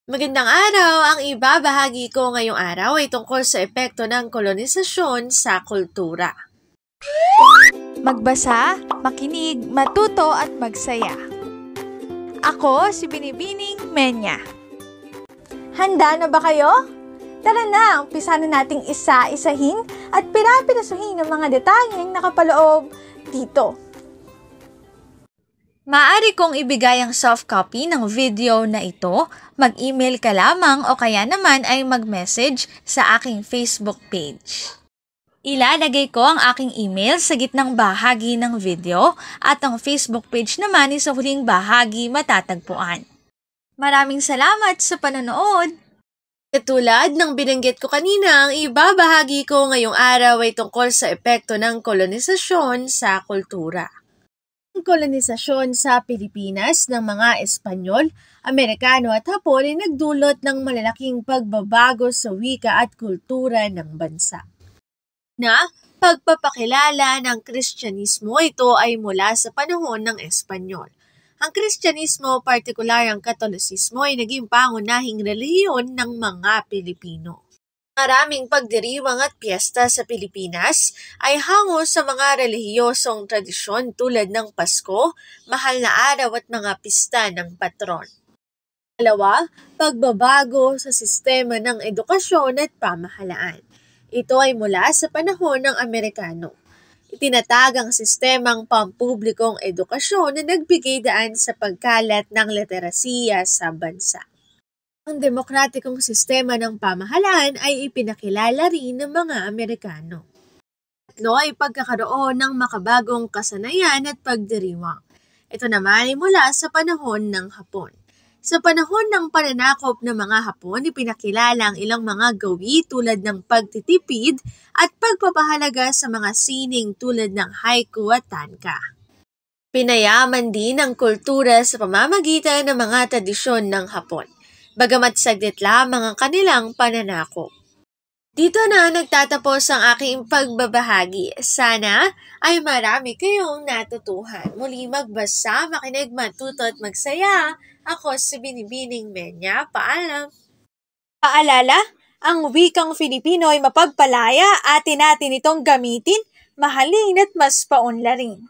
Magandang araw! Ang ibabahagi ko ngayong araw ay tungkol sa epekto ng kolonisasyon sa kultura. Magbasa, makinig, matuto at magsaya. Ako si Binibining Menya. Handa na ba kayo? Tara na, umpisa na nating isa-isahin at pirapirasuhin ang mga detalyeng nakapaloob dito. Maaari kong ibigay ang soft copy ng video na ito, mag-email ka lamang o kaya naman ay mag-message sa aking Facebook page. Ilalagay ko ang aking email sa gitnang bahagi ng video at ang Facebook page naman ay sa huling bahagi matatagpuan. Maraming salamat sa panonood! Katulad ng binanggit ko kanina, ang ibabahagi ko ngayong araw ay tungkol sa epekto ng kolonisasyon sa kultura. Ang kolonisasyon sa Pilipinas ng mga Espanyol, Amerikano at Hapon ay nagdulot ng malalaking pagbabago sa wika at kultura ng bansa. Pagpapakilala ng Kristyanismo, ito ay mula sa panahon ng Espanyol. Ang Kristyanismo, partikular ang Katolisismo, ay naging pangunahing relihiyon ng mga Pilipino. Maraming pagdiriwang at piyesta sa Pilipinas ay hango sa mga relihiyosong tradisyon tulad ng Pasko, mahal na araw at mga pista ng patron. Dalawa, pagbabago sa sistema ng edukasyon at pamahalaan. Ito ay mula sa panahon ng Amerikano. Itinatag ang sistemang pampublikong edukasyon na nagbigay daan sa pagkalat ng literasiya sa bansa. Ang demokratikong sistema ng pamahalaan ay ipinakilala rin ng mga Amerikano. Tatlo ay pagkakaroon ng makabagong kasanayan at pagdiriwang. Ito naman ay mula sa panahon ng Hapon. Sa panahon ng pananakop ng mga Hapon, ipinakilala ang ilang mga gawi tulad ng pagtitipid at pagpapahalaga sa mga sining tulad ng haiku at tanka. Pinayaman din ang kultura sa pamamagitan ng mga tradisyon ng Hapon, bagamat saglit lamang ang kanilang pananakop. Dito na nagtatapos ang aking pagbabahagi. Sana ay marami kayong natutuhan. Muli magbasa, makinig, matuto at magsaya. Ako si Binibining Menya. Paalam! Paalala, ang wikang Filipino ay mapagpalaya, atin natin itong gamitin, mahalin at mas paunlarin.